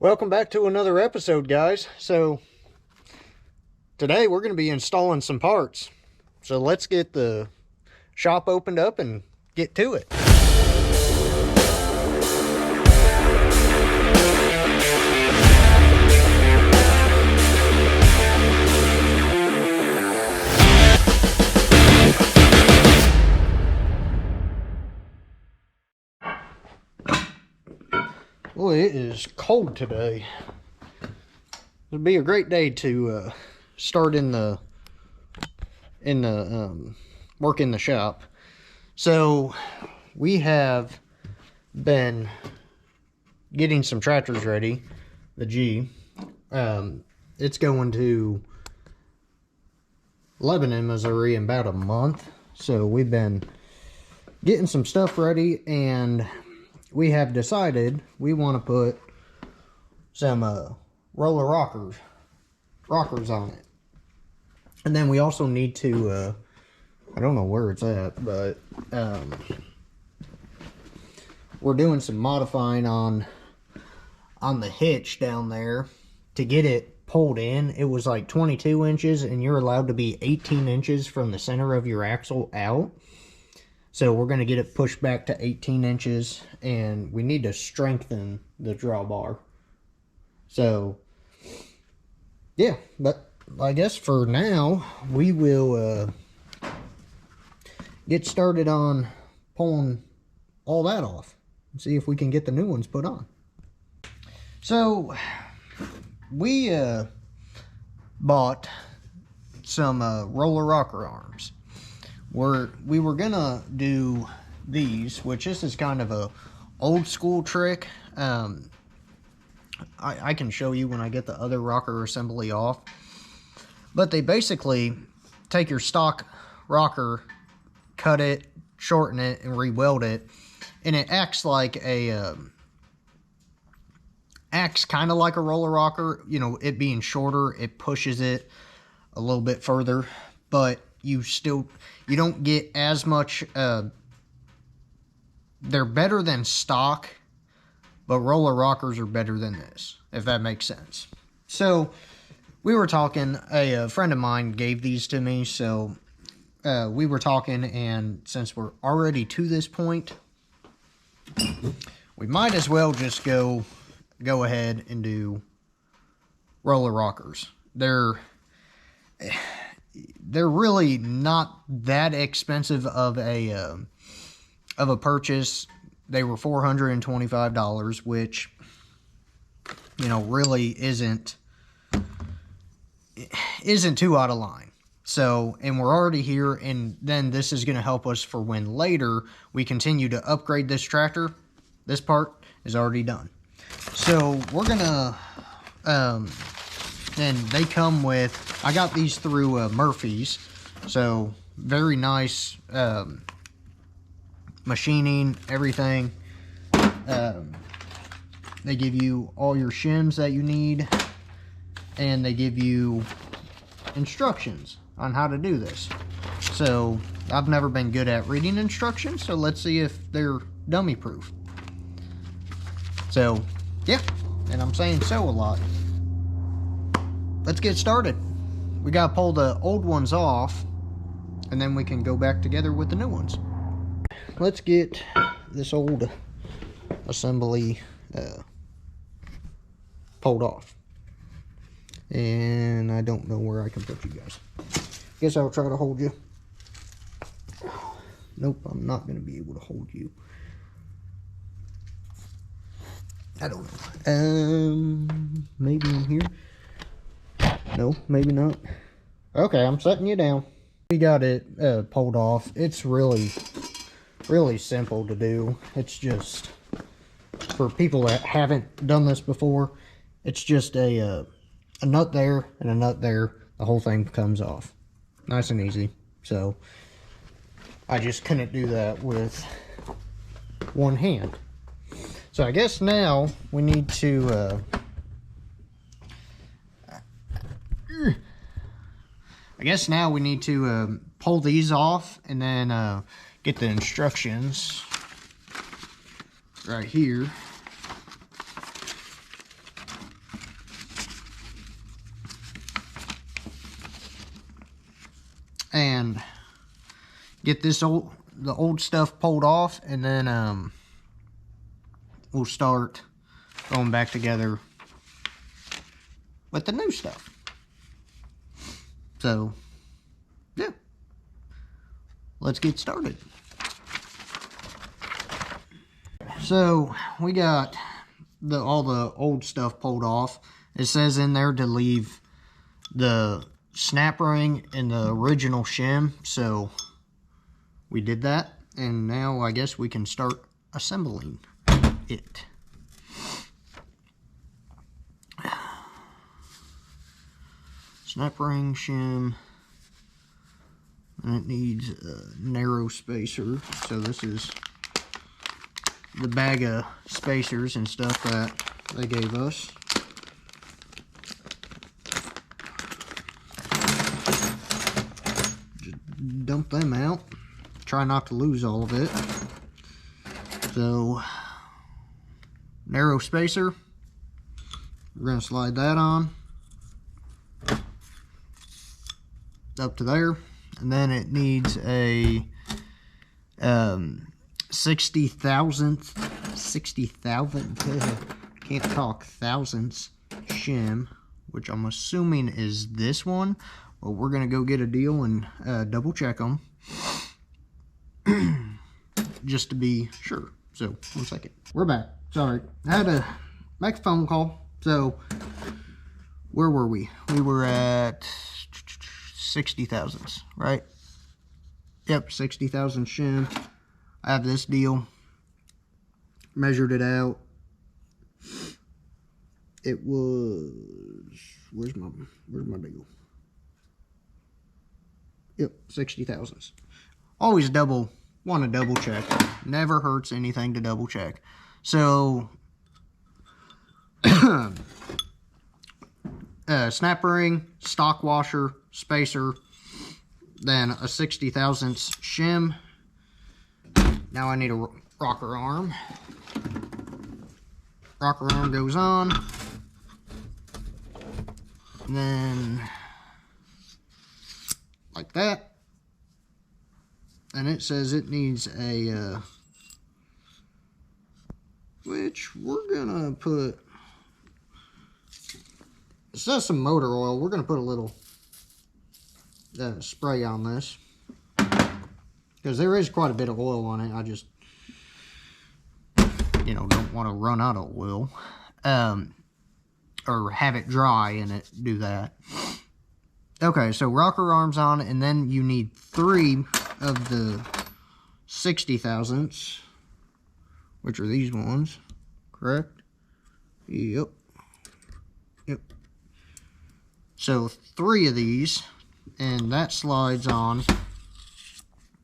Welcome back to another episode, guys. So today we're going to be installing some parts. So let's get the shop opened up and get to it. Well, it is cold today. It'll be a great day to start in the work in the shop. So we have been getting some tractors ready. The G, it's going to Lebanon, Missouri in about a month. So we've been getting some stuff ready, and we have decided we want to put some roller rockers on it. And then we also need to I don't know where it's at, but we're doing some modifying on the hitch down there to get it pulled in. It was like 22 inches, and you're allowed to be 18 inches from the center of your axle out. So we're going to get it pushed back to 18 inches, and we need to strengthen the drawbar. So, yeah, but I guess for now, we will get started on pulling all that off and see if we can get the new ones put on. So, we bought some roller rocker arms. We were gonna do these, which this is kind of a old school trick. I can show you when I get the other rocker assembly off. But they basically take your stock rocker, cut it, shorten it, and re-weld it, and it acts like acts kind of like a roller rocker. You know, it being shorter, it pushes it a little bit further, but you don't get as much. They're better than stock, but roller rockers are better than this, if that makes sense. So we were talking, a friend of mine gave these to me, so we were talking, and since we're already to this point, we might as well just go ahead and do roller rockers. They're really not that expensive of a purchase. They were $425, which, you know, really isn't too out of line. So, and we're already here, and then this is going to help us for when later we continue to upgrade this tractor. This part is already done. So we're gonna and they come with, I got these through Murphy's, so very nice machining, everything. They give you all your shims that you need, and they give you instructions on how to do this. So I've never been good at reading instructions, so let's see if they're dummy proof. So yeah, and I'm saying so a lot. Let's get started. We gotta pull the old ones off, and then we can go back together with the new ones. Let's get this old assembly pulled off. And I don't know where I can put you guys. Guess I'll try to hold you. Nope, I'm not gonna be able to hold you. I don't know. Maybe in here. No, maybe not. Okay, I'm setting you down. We got it pulled off. It's really simple to do. It's just, for people that haven't done this before, it's just a nut there and a nut there. The whole thing comes off. Nice and easy. So, I just couldn't do that with one hand. So I guess now we need to pull these off, and then get the instructions right here and get the old stuff pulled off, and then we'll start going back together with the new stuff. So yeah, let's get started. So we got all the old stuff pulled off. It says in there to leave the snap ring and the original shim, so we did that, and now I guess we can start assembling it. Snap ring, shim, and it needs a narrow spacer, so this is the bag of spacers and stuff that they gave us. Just dump them out. Try not to lose all of it. So, narrow spacer. We're going to slide that on. Up to there. And then it needs a 60 thousandths shim, which I'm assuming is this one. Well, we're gonna go get a deal and double check them just to be sure. So 1 second, we're back. Sorry, I had to make a phone call. So where were we? We were at 60 thousandths, right? Yep, 60 thousand shim. I have this deal, measured it out. It was, where's my deal? Yep, 60 thousandths. Always want to double check. Never hurts anything to double check. So, snap ring, stock washer, spacer, then a 60 thousandths shim. Now I need a rocker arm. Rocker arm goes on. And then like that. And it says it needs a which we're gonna put, it says some motor oil. We're gonna put a little spray on this, because there is quite a bit of oil on it. I just, don't want to run out of oil, or have it dry and it do that. Okay, so rocker arms on, and then you need 3 of the 60 thousandths, which are these ones, correct? Yep. So 3 of these, and that slides on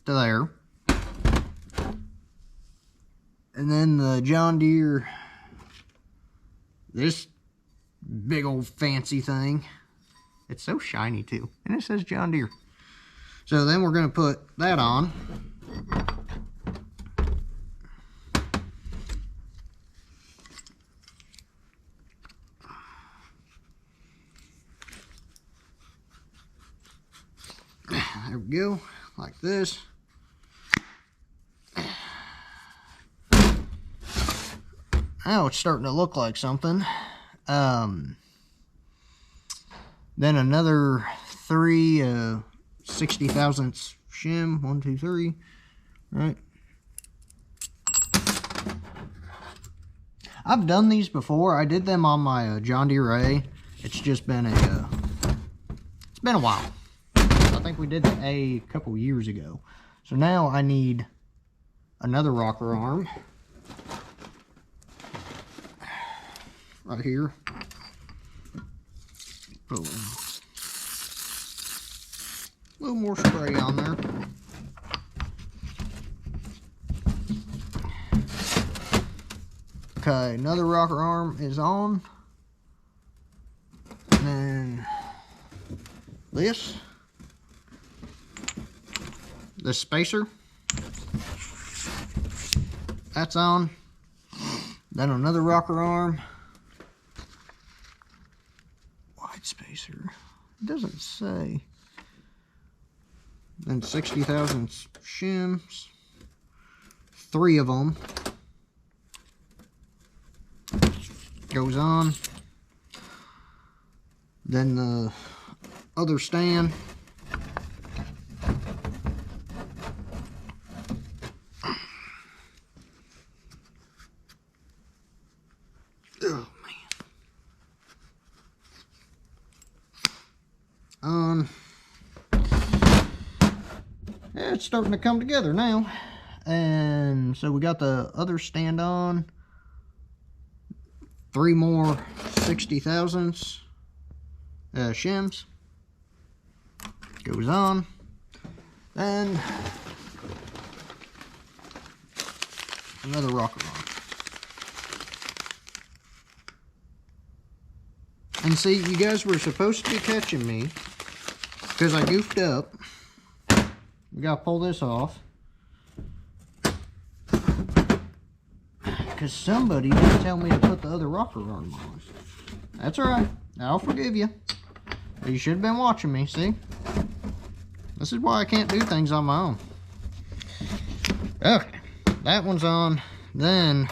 to there. And then the John Deere, this big old fancy thing, it's so shiny too, and it says John Deere. So then we're going to put that on. There we go, like this. Now it's starting to look like something. Then another 3 60 thousandths shim. 1, 2, 3. Right. I've done these before. I did them on my John Deere A. It's just been it's been a while. I think we did the A a couple years ago. So now I need another rocker arm. Right here. Put a little more spray on there. Okay, another rocker arm is on. And then this spacer, that's on. Then another rocker arm. Wide spacer. It doesn't say. Then 60,000 shims. 3 of them. Goes on. Then the other stand. Oh man. Yeah, it's starting to come together now. And so we got the other stand on. 3 more 60,000s shims. Goes on. Then another rocker arm. And see, you guys were supposed to be catching me because I goofed up. We gotta pull this off because somebody didn't tell me to put the other rocker arm on. That's alright. I'll forgive you. You should have been watching me, see? This is why I can't do things on my own. Okay, that one's on. Then,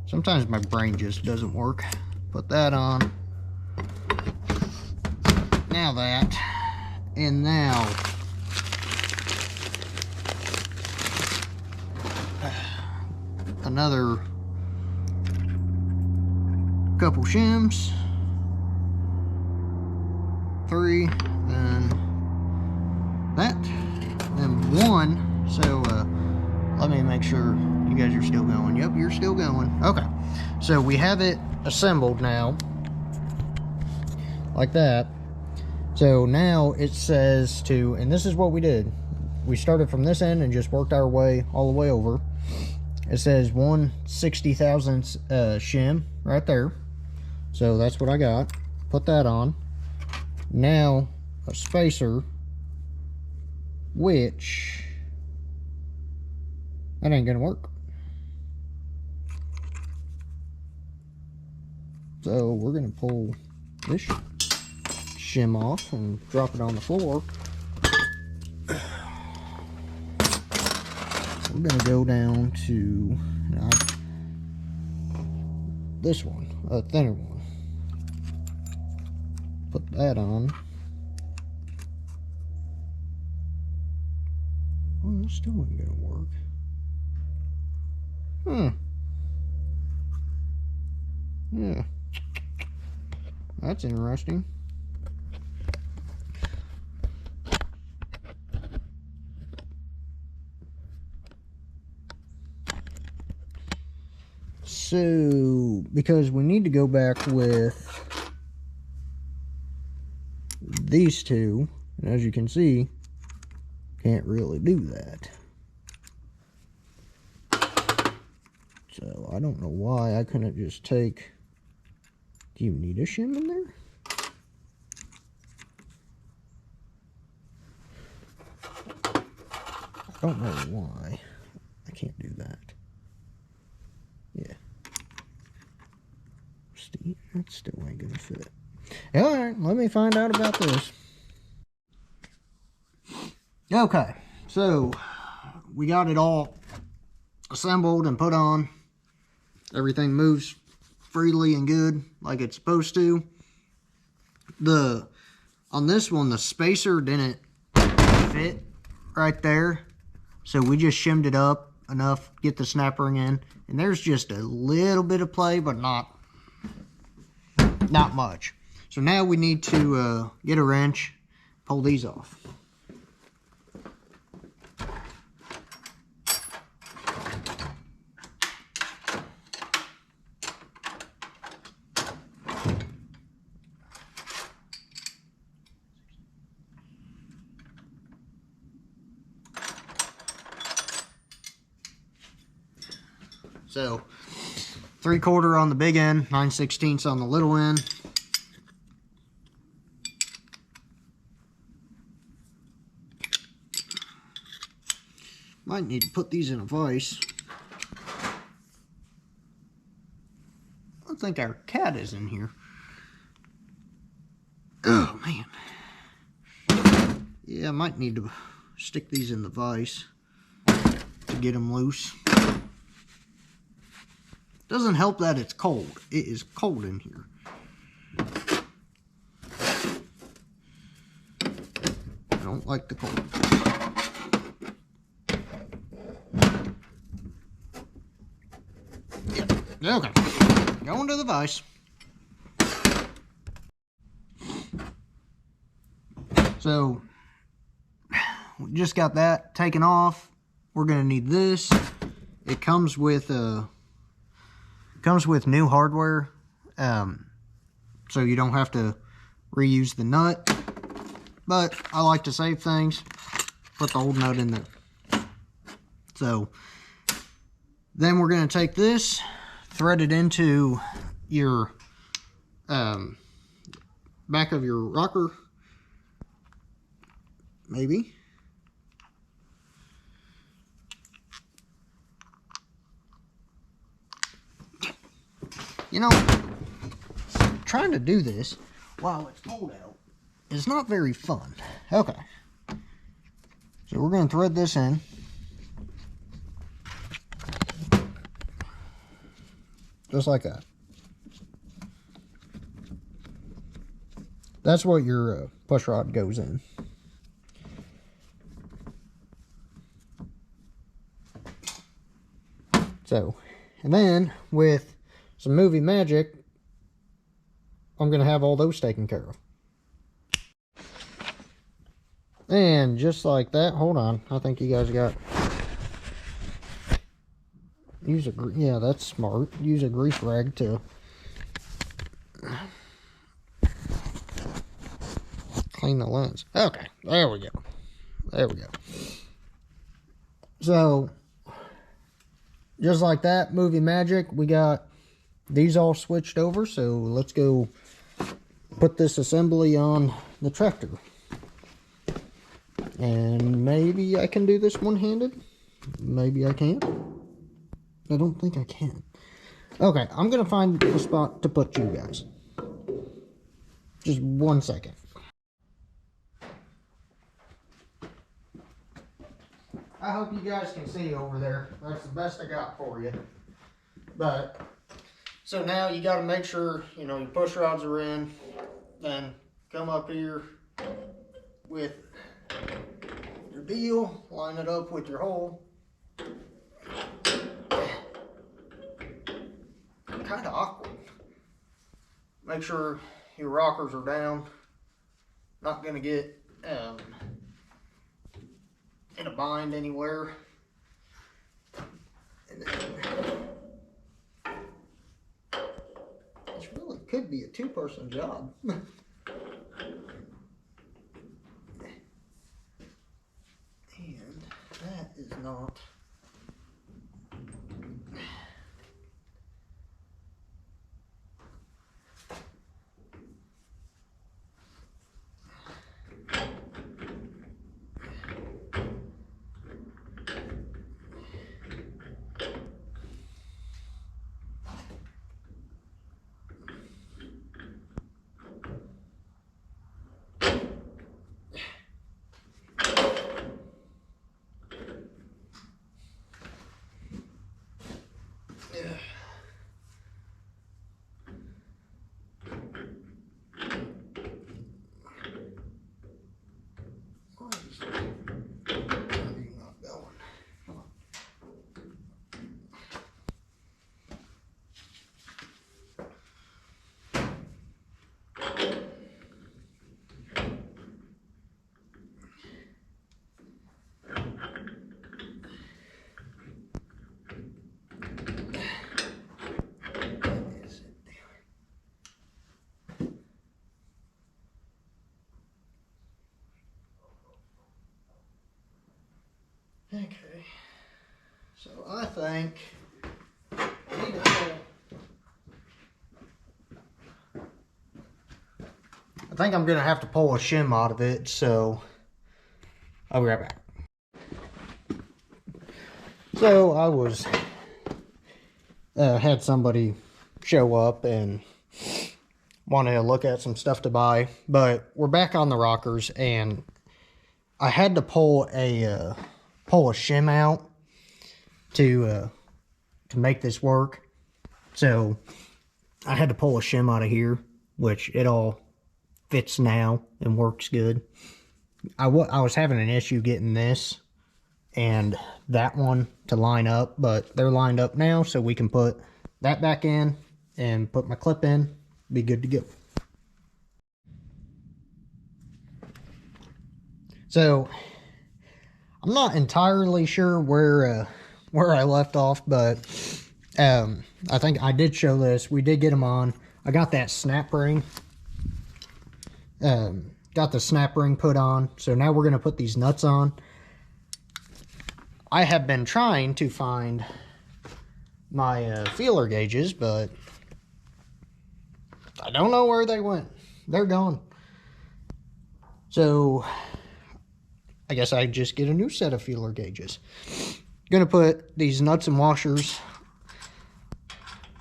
sometimes my brain just doesn't work. Put that on. Now that. And now, another couple shims. 3, then that, then 1. So let me make sure you guys are still going. Yep, you're still going. Okay, so we have it assembled now, like that. So now it says to, and this is what we did. We started from this end and just worked our way all the way over. It says 1/60,000th shim right there. So that's what I got. Put that on. Now a spacer, which that ain't gonna work. So we're gonna pull this shim off and drop it on the floor. We're gonna go down to this one, a thinner one. Put that on. Oh, that still ain't gonna work. Yeah. That's interesting. So, because we need to go back with these two, and as you can see, can't really do that. So, I don't know why I couldn't just take... Do you need a shim in there? I don't know why I can't do that. Yeah. See, that still ain't gonna fit. Alright, let me find out about this. Okay, so we got it all assembled and put on. Everything moves freely and good like it's supposed to. On this one, the spacer didn't fit right there, so we just shimmed it up enough, get the snap ring in, and there's just a little bit of play, but not much. So now we need to get a wrench, pull these off. So 3/4 on the big end, 9/16 on the little end. Might need to put these in a vise. I think our cat is in here. Oh man. Yeah, I might need to stick these in the vise to get them loose. Doesn't help that it's cold. It is cold in here. I don't like the cold. Yep. Okay. Going to the vise. So, we just got that taken off. We're going to need this. It comes with new hardware, so you don't have to reuse the nut. But I like to save things. Put the old nut in there. So, then we're going to take this, thread it into your back of your rocker. Maybe. You know, trying to do this while it's cold out is not very fun. Okay. So we're going to thread this in. Just like that. That's what your push rod goes in. So, and then with some movie magic, I'm going to have all those taken care of. And just like that, hold on, I think you guys got, yeah, that's smart. Use a grease rag to clean the lens. Okay, there we go. There we go. So, just like that, movie magic, we got these all switched over. So let's go put this assembly on the tractor. And maybe I can do this one-handed. Maybe I can't. I don't think I can. Okay, I'm going to find a spot to put you guys. Just 1 second. I hope you guys can see over there. That's the best I got for you. But, so now you got to make sure, you know, your push rods are in. Then come up here with your deal, line it up with your hole. Kind of awkward. Make sure your rockers are down. Not going to get in a bind anywhere. And then, this really could be a two-person job. And that is not. Okay, so I think I'm gonna have to pull a shim out of it, so I'll be right back. So I was had somebody show up and wanted to look at some stuff to buy, but we're back on the rockers, and I had to pull a shim out to make this work. So I had to pull a shim out of here, which it all fits now and works good. I was having an issue getting this and that one to line up, but they're lined up now, so we can put that back in and put my clip in. Be good to go. So I'm not entirely sure where I left off, but I think I did show this. We did get them on. I got that snap ring. Got the snap ring put on. So now we're going to put these nuts on. I have been trying to find my feeler gauges, but I don't know where they went. They're gone. So I guess I just get a new set of feeler gauges. Gonna put these nuts and washers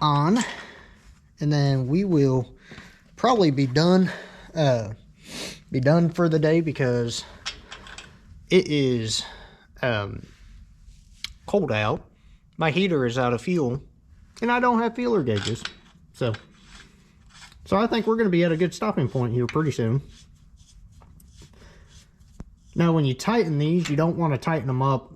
on, and then we will probably be done for the day, because it is cold out. My heater is out of fuel, and I don't have feeler gauges. So I think we're gonna be at a good stopping point here pretty soon. Now, when you tighten these, you don't want to tighten them up.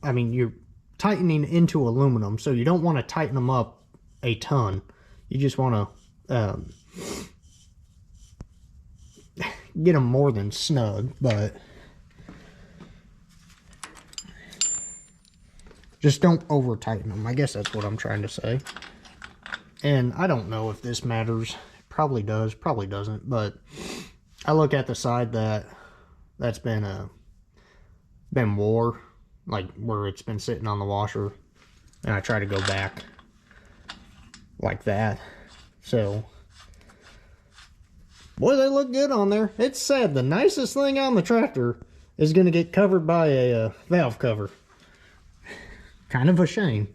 I mean, you're tightening into aluminum, so you don't want to tighten them up a ton. You just want to get them more than snug, but just don't over tighten them. I guess that's what I'm trying to say. And I don't know if this matters. It probably does, probably doesn't, but I look at the side that's been wore, like where it's been sitting on the washer, and I try to go back like that. So, boy, they look good on there. It's sad the nicest thing on the tractor is going to get covered by a valve cover. Kind of a shame.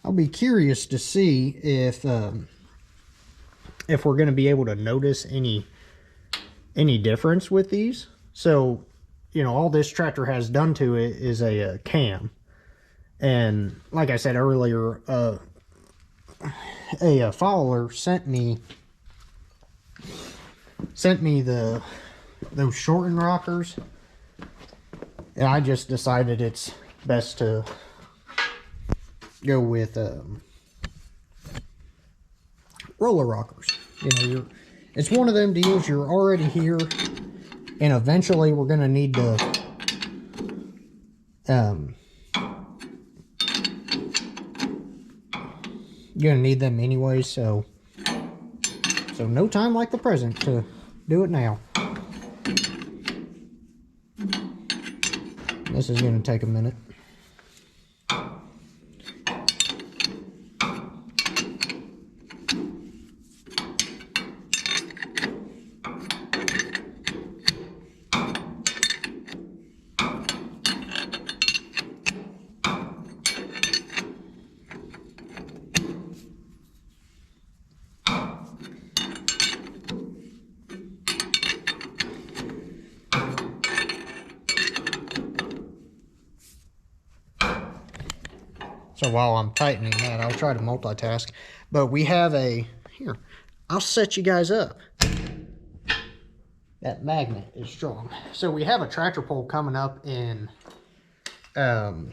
I'll be curious to see if we're going to be able to notice any difference with these. So, you know, all this tractor has done to it is a cam, and like I said earlier, a follower sent me those shortened rockers, and I just decided it's best to go with roller rockers. You know, it's one of them deals, you're already here, and eventually we're going to need to you're going to need them anyway, so no time like the present to do it now. This is going to take a minute. So while I'm tightening that, I'll try to multitask. But we have here, I'll set you guys up. That magnet is strong. So we have a tractor pull coming up in, in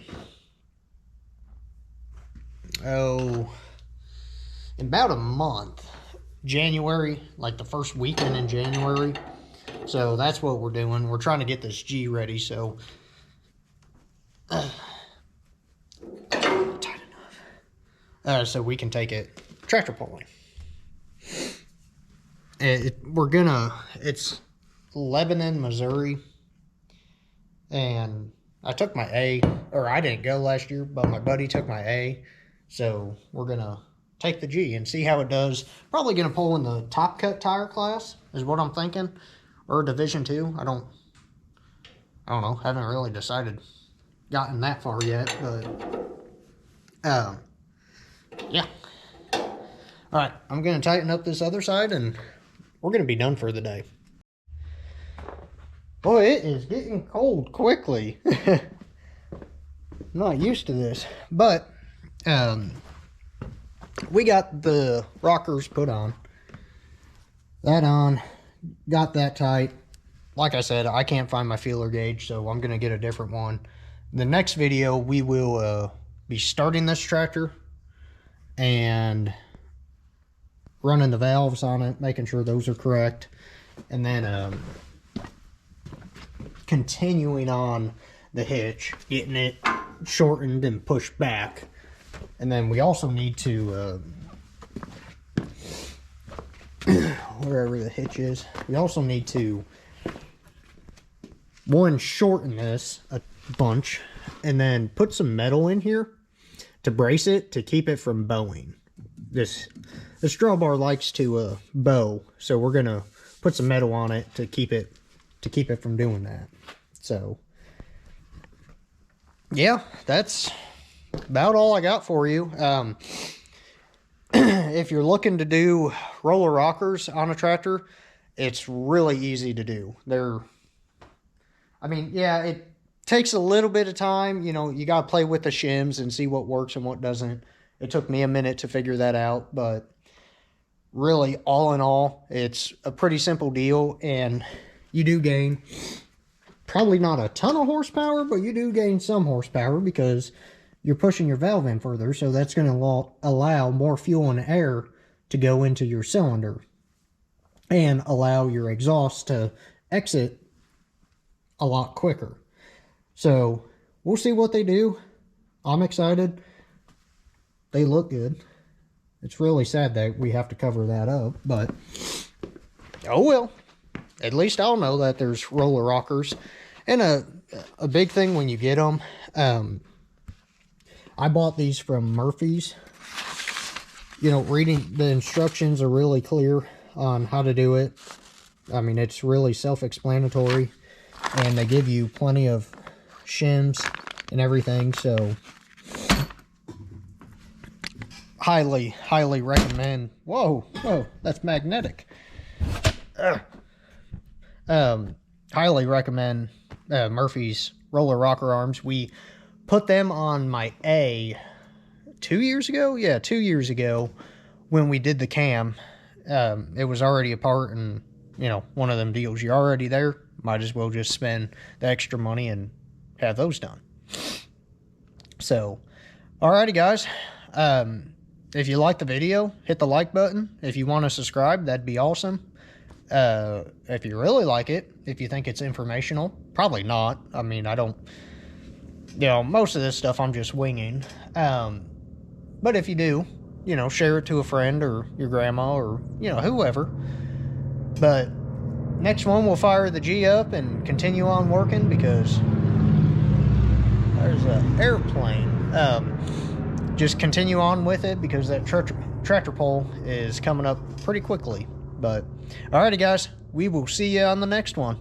about a month. January, like the first weekend in January. So that's what we're doing. We're trying to get this G ready, so tight enough. So we can take it tractor pulling. It's Lebanon, Missouri, and I took my A, or I didn't go last year, but my buddy took my A, so we're gonna take the G and see how it does. Probably gonna pull in the top cut tire class is what I'm thinking, or Division 2. I don't know, haven't really gotten that far yet, but Yeah. All right, I'm going to tighten up this other side, and we're going to be done for the day. Boy, it is getting cold quickly. I'm not used to this, but we got the rockers put on. That on, got that tight. Like I said, I can't find my feeler gauge, so I'm going to get a different one. The next video, we will be starting this tractor and running the valves on it, making sure those are correct, and then continuing on the hitch, getting it shortened and pushed back. And then we also need to wherever the hitch is, we also need to shorten this a bunch, and then put some metal in here to brace it to keep it from bowing. This drawbar likes to bow, so we're gonna put some metal on it to keep it from doing that. So yeah, that's about all I got for you. If you're looking to do roller rockers on a tractor, it's really easy to do. I mean, yeah, it takes a little bit of time. You know, you got to play with the shims and see what works and what doesn't. It took me a minute to figure that out, but really, all in all, it's a pretty simple deal, and you do gain probably not a ton of horsepower, but you do gain some horsepower because you're pushing your valve in further, so that's going to allow more fuel and air to go into your cylinder and allow your exhaust to exit a lot quicker. So we'll see what they do. I'm excited. They look good. It's really sad that we have to cover that up, but oh well. At least I'll know that there's roller rockers. And a big thing when you get them, I bought these from Murphy's. You know, reading the instructions are really clear on how to do it. I mean, it's really self-explanatory, and they give you plenty of shims and everything, so highly recommend. Whoa, that's magnetic. Highly recommend Murphy's roller rocker arms. We put them on my A 2 years ago. Yeah, 2 years ago when we did the cam. It was already apart, and you know, one of them deals, you're already there, might as well just spend the extra money and have those done. So alrighty guys, if you like the video, hit the like button. If you want to subscribe, that'd be awesome. If you really like it, if you think it's informational, probably not. I mean, I don't, you know, most of this stuff I'm just winging. But if you do, you know, share it to a friend or your grandma or, you know, whoever. But next one, we'll fire the G up and continue on working because there's an airplane. Just continue on with it because that tractor pull is coming up pretty quickly. But alrighty guys, we will see you on the next one.